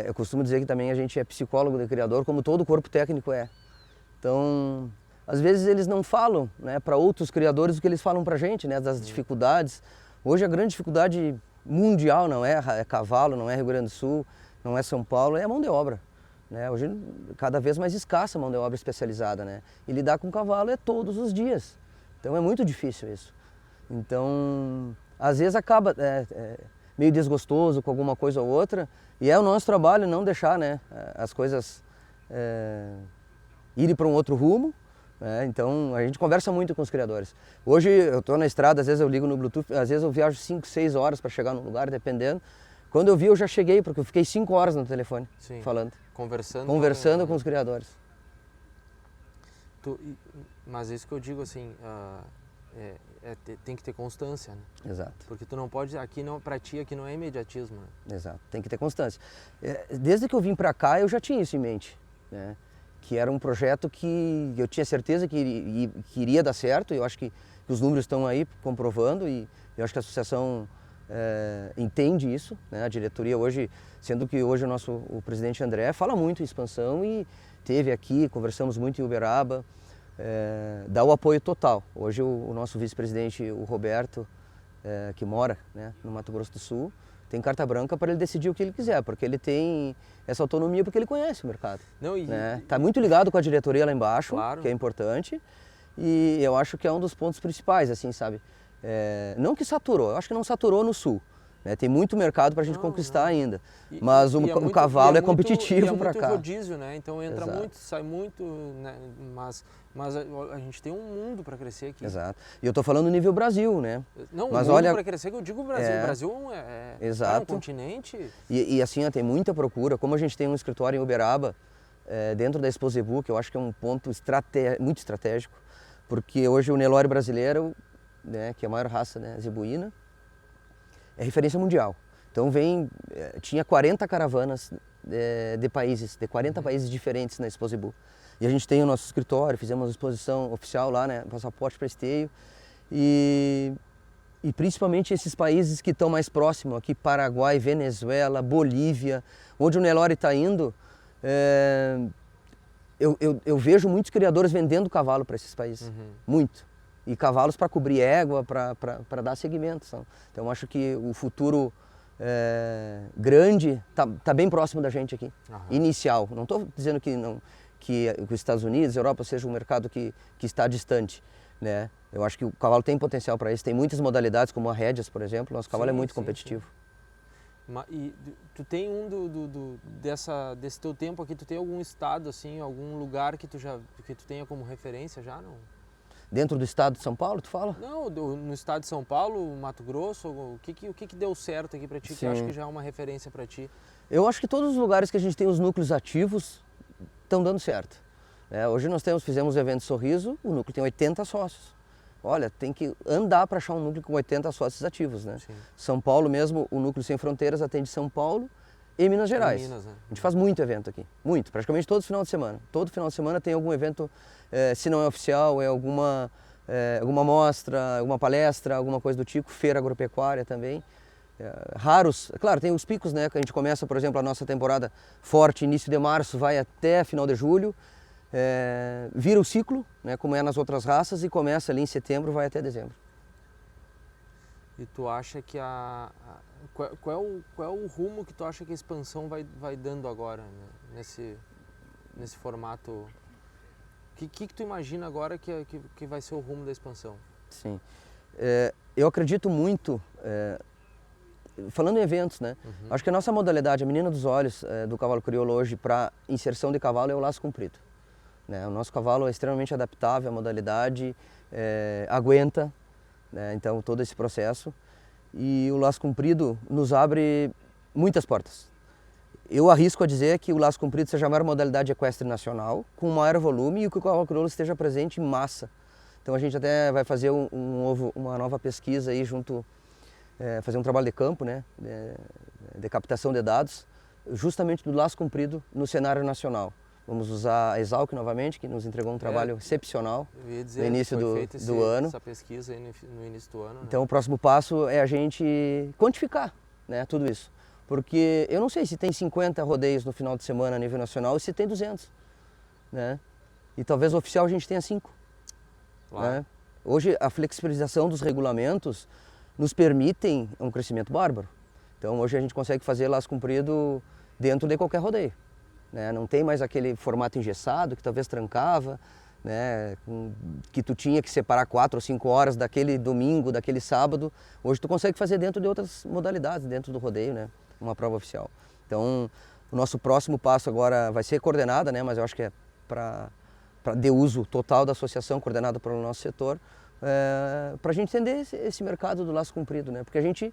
Eu costumo dizer que também a gente é psicólogo de criador, como todo corpo técnico é. Então, às vezes eles não falam, né, para outros criadores o que eles falam para a gente, né, das dificuldades. Hoje a grande dificuldade mundial não é cavalo, não é Rio Grande do Sul, não é São Paulo, é a mão de obra. Né? Hoje cada vez mais escassa a mão de obra especializada, né? E lidar com cavalo é todos os dias. Então é muito difícil isso. Então, às vezes acaba meio desgostoso com alguma coisa ou outra, e é o nosso trabalho não deixar, né, as coisas irem para um outro rumo. Então a gente conversa muito com os criadores. Hoje eu estou na estrada, às vezes eu ligo no Bluetooth, às vezes eu viajo 5, 6 horas para chegar no lugar, dependendo. Quando eu vi eu já cheguei, porque eu fiquei 5 horas no telefone. Sim, falando. Conversando com os criadores. Mas isso que eu digo assim, tem que ter constância, né? Exato. Porque tu não pode, para ti aqui não é imediatismo, né? Exato, tem que ter constância. Desde que eu vim para cá eu já tinha isso em mente, né? Que era um projeto que eu tinha certeza que iria dar certo, e eu acho que os números estão aí comprovando, e eu acho que a associação entende isso, né? A diretoria hoje, sendo que hoje o presidente André fala muito em expansão, e teve aqui, conversamos muito em Uberaba, dá o apoio total. Hoje o nosso vice-presidente, o Roberto, que mora, né, no Mato Grosso do Sul, tem carta branca para ele decidir o que ele quiser, porque ele tem essa autonomia, porque ele conhece o mercado. Está muito ligado com a diretoria lá embaixo, claro, que é importante, e eu acho que é um dos pontos principais, assim, sabe? Não que saturou, eu acho que não saturou no Sul. Né? Tem muito mercado para a gente conquistar ainda, mas o cavalo é competitivo para cá. É muito rodízio, né? Então entra muito, sai muito, né? Mas a gente tem um mundo para crescer aqui. Exato. E eu estou falando nível Brasil, né? Não, mas olha para crescer, que eu digo Brasil. O Brasil é um continente. E assim, tem muita procura. Como a gente tem um escritório em Uberaba, dentro da Exposebu, que eu acho que é um ponto muito estratégico, porque hoje o Nelore brasileiro, né, que é a maior raça, né, zebuína, é referência mundial. Então tinha 40 caravanas de países, de 40 países diferentes na Exposebu. E a gente tem o nosso escritório, fizemos uma exposição oficial lá, né, passaporte para esteio. E principalmente esses países que estão mais próximos, aqui Paraguai, Venezuela, Bolívia, onde o Nelore está indo, eu vejo muitos criadores vendendo cavalo para esses países, muito. E cavalos para cobrir égua, para dar seguimento. Então acho que o futuro grande está bem próximo da gente aqui, inicial. Não estou dizendo que os Estados Unidos, a Europa seja um mercado que está distante, né? Eu acho que o cavalo tem potencial para isso, tem muitas modalidades, como a rédeas, por exemplo. Nosso cavalo é muito competitivo. Sim. E tu tem desse teu tempo aqui, tu tem algum estado, assim, algum lugar que tu tenha como referência já, não? Dentro do estado de São Paulo, tu fala? Não, no estado de São Paulo, Mato Grosso, o que deu certo aqui para ti, que eu acho que já é uma referência para ti? Eu acho que todos os lugares que a gente tem os núcleos ativos estão dando certo. Hoje nós fizemos o evento Sorriso, o núcleo tem 80 sócios. Olha, tem que andar para achar um núcleo com 80 sócios ativos, né? Sim. São Paulo mesmo, o Núcleo Sem Fronteiras atende São Paulo e Minas Gerais. Né? A gente faz muito evento aqui, muito, praticamente todo final de semana. Todo final de semana tem algum evento, se não é oficial, é alguma mostra, alguma palestra, alguma coisa do tipo, feira agropecuária também. Raros, claro, tem os picos, né, que a gente começa, por exemplo, a nossa temporada forte, início de março, vai até final de julho, vira o ciclo, né, como é nas outras raças, e começa ali em setembro, vai até dezembro. E tu acha que qual é o rumo que tu acha que a expansão vai dando agora, né, nesse formato? O que tu imagina agora que vai ser o rumo da expansão? Sim, eu acredito muito. falando em eventos, né? Acho que a nossa modalidade, a menina dos olhos do cavalo crioulo hoje para inserção de cavalo é o laço comprido. Né? O nosso cavalo é extremamente adaptável à modalidade, aguenta, né? Então todo esse processo. E o laço comprido nos abre muitas portas. Eu arrisco a dizer que o laço comprido seja a maior modalidade equestre nacional, com maior volume e que o cavalo crioulo esteja presente em massa. Então a gente até vai fazer uma nova pesquisa aí junto, fazer um trabalho de campo, né, de captação de dados, justamente do laço comprido no cenário nacional. Vamos usar a Exalc novamente, que nos entregou um trabalho excepcional no início do ano. Essa pesquisa aí no início do ano. Né? Então o próximo passo é a gente quantificar, né, tudo isso. Porque eu não sei se tem 50 rodeios no final de semana a nível nacional e se tem 200. Né? E talvez o oficial a gente tenha 5. Né? Hoje a flexibilização dos regulamentos nos permitem um crescimento bárbaro. Então hoje a gente consegue fazer laço comprido dentro de qualquer rodeio. Né? Não tem mais aquele formato engessado que talvez trancava, né? Que tu tinha que separar 4 ou 5 horas daquele domingo, daquele sábado. Hoje tu consegue fazer dentro de outras modalidades, dentro do rodeio, né? Uma prova oficial. Então o nosso próximo passo agora vai ser coordenada, né? Mas eu acho que é para de uso total da associação, coordenada pelo nosso setor, para a gente entender esse mercado do laço comprido, né? Porque a gente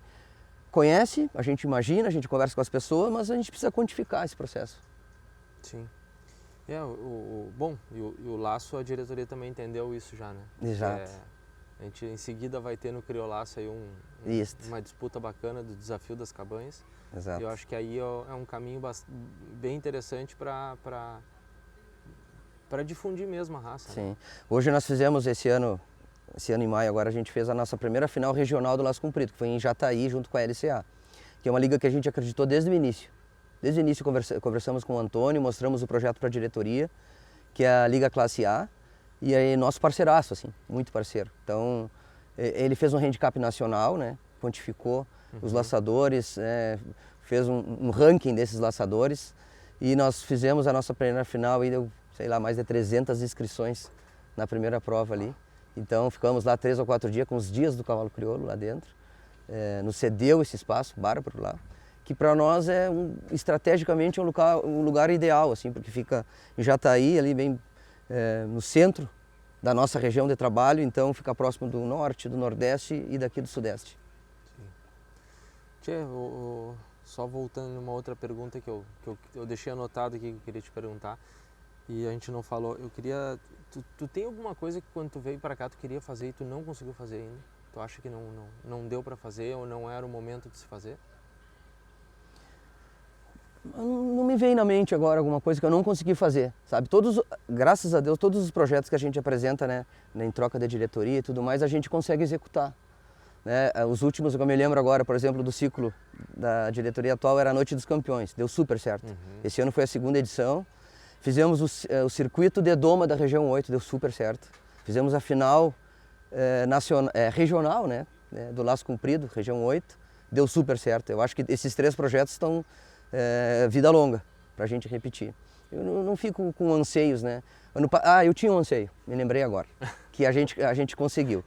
conhece, a gente imagina, a gente conversa com as pessoas, mas a gente precisa quantificar esse processo. Sim. Bom, e o laço, a diretoria também entendeu isso já, né? Exato. A gente em seguida vai ter no Criolaço aí uma disputa bacana do desafio das cabanhas. Exato. E eu acho que aí é um caminho bem interessante para difundir mesmo a raça. Sim. Né? Hoje nós fizemos esse ano em maio, agora a gente fez a nossa primeira final regional do laço comprido, que foi em Jataí, junto com a LCA, que é uma liga que a gente acreditou desde o início. Desde o início conversamos com o Antônio, mostramos o projeto para a diretoria, que é a Liga Classe A, e aí nosso parceiraço, assim, muito parceiro. Então, ele fez um handicap nacional, né, quantificou os laçadores, fez um ranking desses laçadores, e nós fizemos a nossa primeira final e deu, sei lá, mais de 300 inscrições na primeira prova ali. Então, ficamos lá 3 ou 4 dias com os dias do cavalo crioulo lá dentro. Nos cedeu esse espaço bárbaro lá, que para nós é estrategicamente um lugar ideal, assim, porque fica em Jataí, ali bem no centro da nossa região de trabalho, então fica próximo do norte, do nordeste e daqui do sudeste. Sim. Tchê, só voltando numa outra pergunta que eu deixei anotado aqui que eu queria te perguntar e a gente não falou, eu queria, tu tem alguma coisa que quando tu veio para cá tu queria fazer e tu não conseguiu fazer ainda? Tu acha que não deu para fazer ou não era o momento de se fazer? Não me vem na mente agora alguma coisa que eu não consegui fazer, sabe? Graças a Deus, todos os projetos que a gente apresenta, né, em troca da diretoria e tudo mais, a gente consegue executar. Né? Os últimos, eu me lembro agora, por exemplo, do ciclo da diretoria atual, era a Noite dos Campeões, deu super certo. Esse ano foi a 2ª edição, fizemos o circuito de doma da região 8, deu super certo. Fizemos a final regional, né, do laço comprido, região 8, deu super certo. Eu acho que esses 3 projetos estão vida longa para a gente repetir. Eu não fico com anseios, né? Eu tinha um anseio, me lembrei agora, que a gente conseguiu.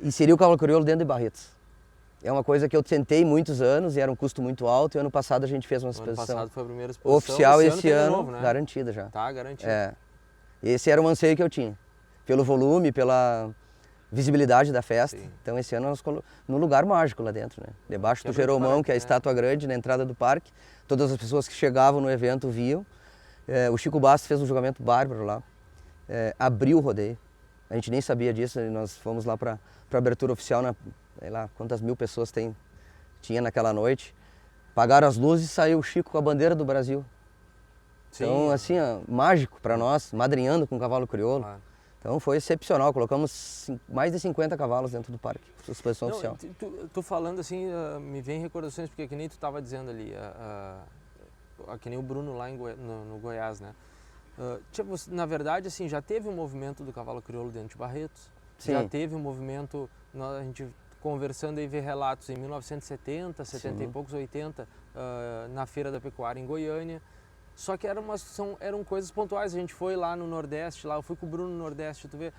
Inserir o cavalo crioulo dentro de Barretos. É uma coisa que eu tentei muitos anos e era um custo muito alto, e ano passado a gente fez uma exposição. Ano passado foi a primeira exposição. Oficial esse ano, novo, né? garantida já. Tá, garantida. Esse era um anseio que eu tinha, pelo volume, pela visibilidade da festa. Sim. Então esse ano nós no lugar mágico lá dentro, né? Debaixo do Jeromão, que é a estátua grande na entrada do parque. Todas as pessoas que chegavam no evento viam. O Chico Bastos fez um julgamento bárbaro lá. Abriu o rodeio. A gente nem sabia disso, e nós fomos lá para a abertura oficial, sei lá quantas mil pessoas tinha naquela noite. Apagaram as luzes e saiu o Chico com a bandeira do Brasil. Sim. Então, assim, mágico para nós, madrinhando com o cavalo crioulo. Claro. Então foi excepcional, colocamos mais de 50 cavalos dentro do parque, exposição oficial. Tu falando assim, me vem recordações, porque que nem tu estava dizendo ali, que nem o Bruno lá no Goiás, né? Na verdade, assim, já teve um movimento do cavalo crioulo dentro de Barretos. Sim. Já teve um movimento, a gente conversando e vê relatos em 1970, 70 e poucos, 80, na Feira da Pecuária em Goiânia. Só que eram coisas pontuais, a gente foi lá no Nordeste, eu fui com o Bruno no Nordeste, tu vê,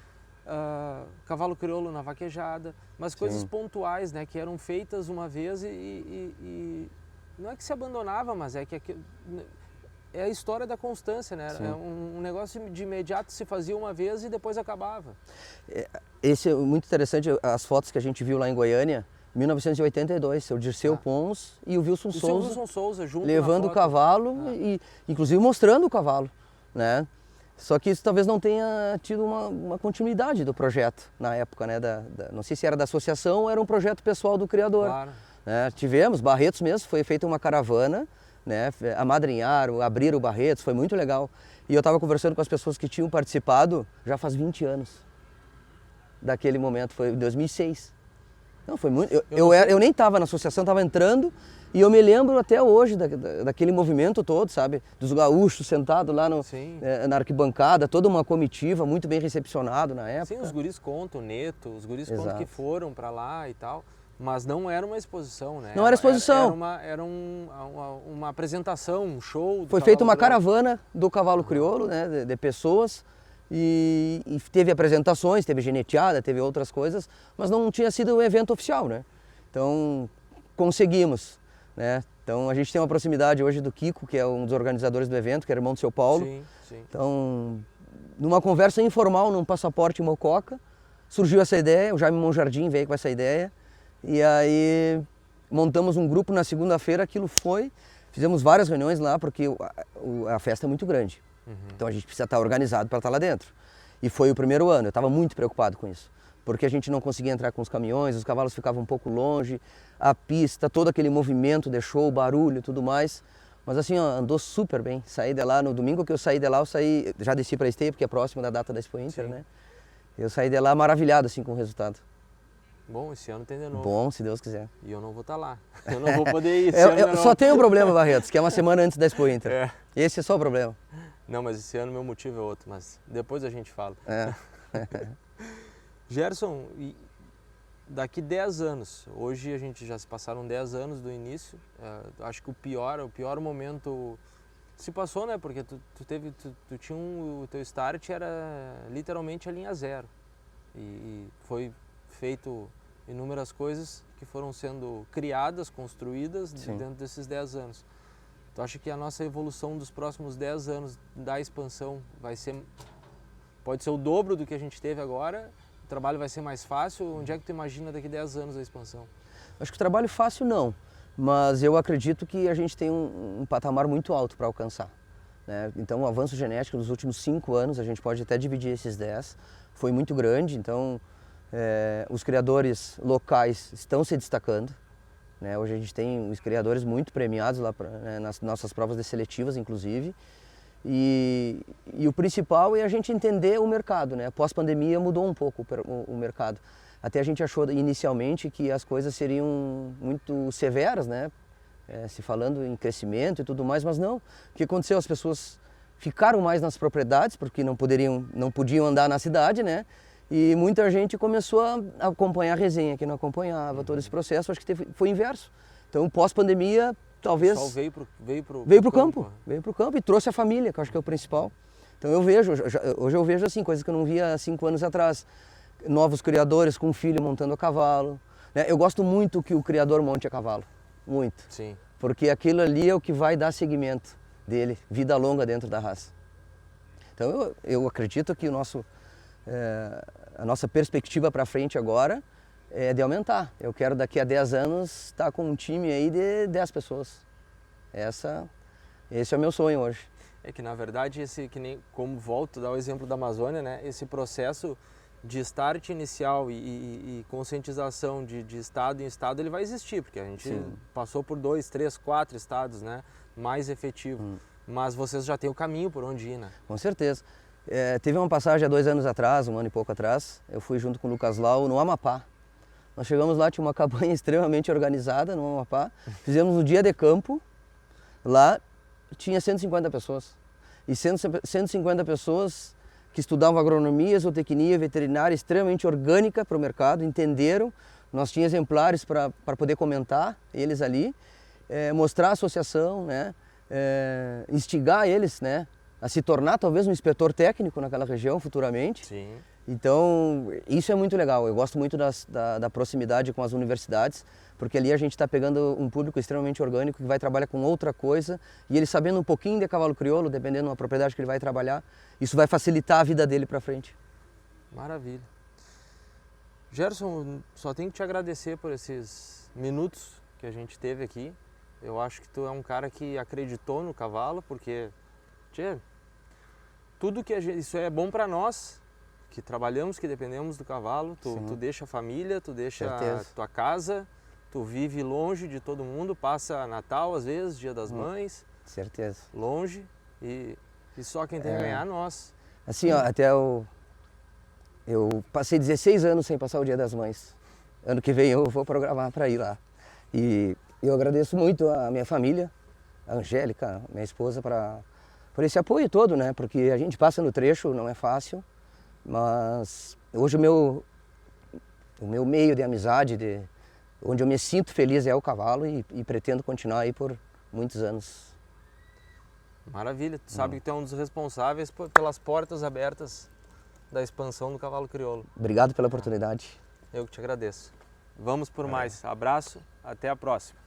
cavalo crioulo na vaquejada, mas coisas pontuais, né, que eram feitas uma vez e não é que se abandonava, mas é que é a história da constância, né? É um negócio de imediato se fazia uma vez e depois acabava. Esse é muito interessante, as fotos que a gente viu lá em Goiânia, 1982, o Dirceu Pons e o Wilson Souza junto levando o cavalo e inclusive mostrando o cavalo, né? Só que isso talvez não tenha tido uma continuidade do projeto na época, né? Não sei se era da associação ou era um projeto pessoal do criador. Claro. Né? Tivemos, Barretos mesmo, foi feita uma caravana, né? Amadrinharam, abriram o Barretos, foi muito legal. E eu estava conversando com as pessoas que tinham participado já faz 20 anos daquele momento, foi em 2006. Não, foi muito. Eu nem estava na associação, estava entrando e eu me lembro até hoje daquele movimento todo, sabe? Dos gaúchos sentados lá na arquibancada, toda uma comitiva, muito bem recepcionado na época. Sim, os guris contam, o Neto, os guris contam que foram para lá e tal, mas não era uma exposição, né? Não era exposição. Era uma apresentação, um show. Foi feita uma caravana do cavalo crioulo, né? De pessoas. E teve apresentações, teve geneteada, teve outras coisas, mas não tinha sido um evento oficial, né? Então, conseguimos, né? Então, a gente tem uma proximidade hoje do Kiko, que é um dos organizadores do evento, que é irmão do seu Paulo. Sim, sim. Então, numa conversa informal, num passaporte em Mococa, surgiu essa ideia, o Jaime Monjardim veio com essa ideia, e aí montamos um grupo na segunda-feira, fizemos várias reuniões lá, porque a festa é muito grande. Então a gente precisa estar organizado para estar lá dentro. E foi o primeiro ano, eu estava muito preocupado com isso. Porque a gente não conseguia entrar com os caminhões, os cavalos ficavam um pouco longe, a pista, todo aquele movimento deixou, o barulho e tudo mais. Mas assim, ó, andou super bem. Saí de lá, no domingo que eu saí de lá, já desci para a Esteia, porque é próximo da data da Expo Inter, né? Eu saí de lá maravilhado assim com o resultado. Bom, esse ano tem de novo. Bom, se Deus quiser. E eu não vou estar lá. Eu não vou poder ir. Só tem um problema, Barretos, que é uma semana antes da Expo Inter. Esse é só o problema. Não, mas esse ano meu motivo é outro, mas depois a gente fala. Gerson, daqui 10 anos, hoje a gente já se passaram 10 anos do início, acho que o pior momento se passou, né? Porque tu tinha o teu start era literalmente a linha zero e foi feito inúmeras coisas que foram sendo criadas, construídas dentro desses 10 anos. Tu acha que a nossa evolução dos próximos 10 anos da expansão pode ser o dobro do que a gente teve agora? O trabalho vai ser mais fácil? Onde é que tu imagina daqui 10 anos a expansão? Acho que o trabalho fácil não, mas eu acredito que a gente tem um patamar muito alto para alcançar, né? Então o avanço genético dos últimos 5 anos, a gente pode até dividir esses 10, foi muito grande, então os criadores locais estão se destacando. Né? Hoje a gente tem os criadores muito premiados lá nas nossas provas de seletivas, inclusive. E o principal é a gente entender o mercado, né? Pós-pandemia mudou um pouco o mercado. Até a gente achou inicialmente que as coisas seriam muito severas, né? Se falando em crescimento e tudo mais, mas não. O que aconteceu? As pessoas ficaram mais nas propriedades, porque não podiam andar na cidade, né? E muita gente começou a acompanhar a resenha, que não acompanhava todo esse processo. Acho que foi inverso. Então, pós-pandemia, talvez... O pessoal veio pro campo. Veio para o campo e trouxe a família, que eu acho que é o principal. Então, hoje eu vejo assim, coisas que eu não via há 5 anos atrás. Novos criadores com filho montando a cavalo. Né? Eu gosto muito que o criador monte a cavalo. Muito. Sim. Porque aquilo ali é o que vai dar seguimento dele, vida longa dentro da raça. Então, eu acredito que a nossa perspectiva para frente agora é de aumentar. Eu quero daqui a 10 anos estar com um time aí de 10 pessoas. Esse é o meu sonho hoje. É que na verdade, como volto a dar o exemplo da Amazônia, né? Esse processo de start inicial e conscientização de estado em estado, ele vai existir, porque a gente passou por 2, 3, 4 estados, né? Mais efetivo. Mas vocês já têm o caminho por onde ir, né? Com certeza. Teve uma passagem há 2 anos atrás, 1 ano e pouco atrás, eu fui junto com o Lucas Lau no Amapá. Nós chegamos lá, tinha uma cabanha extremamente organizada no Amapá, fizemos um dia de campo, lá tinha 150 pessoas. E 150 pessoas que estudavam agronomia, zootecnia, veterinária, extremamente orgânica para o mercado, entenderam, nós tínhamos exemplares para poder comentar eles ali, mostrar a associação, né? Instigar eles, né? A se tornar talvez um inspetor técnico naquela região futuramente. Sim. Então, isso é muito legal. Eu gosto muito da proximidade com as universidades, porque ali a gente está pegando um público extremamente orgânico que vai trabalhar com outra coisa, e ele sabendo um pouquinho de cavalo crioulo, dependendo da propriedade que ele vai trabalhar, isso vai facilitar a vida dele para frente. Maravilha. Gerson, só tenho que te agradecer por esses minutos que a gente teve aqui. Eu acho que tu é um cara que acreditou no cavalo, porque, tchê, tudo que isso é bom para nós, que trabalhamos, que dependemos do cavalo. Tu deixa a família, tu deixa a tua casa, tu vive longe de todo mundo, passa Natal às vezes, Dia das Mães. Certeza. Longe, e só quem tem a ganhar é nós. Assim, ó, até eu passei 16 anos sem passar o Dia das Mães. Ano que vem eu vou programar para ir lá. E eu agradeço muito a minha família, a Angélica, minha esposa, por esse apoio todo, né? Porque a gente passa no trecho, não é fácil, mas hoje o meu meio de amizade, onde eu me sinto feliz é o cavalo e pretendo continuar aí por muitos anos. Maravilha, tu sabe que tu é um dos responsáveis pelas portas abertas da expansão do cavalo crioulo. Obrigado pela oportunidade. Eu que te agradeço. Vamos por mais. Abraço, até a próxima.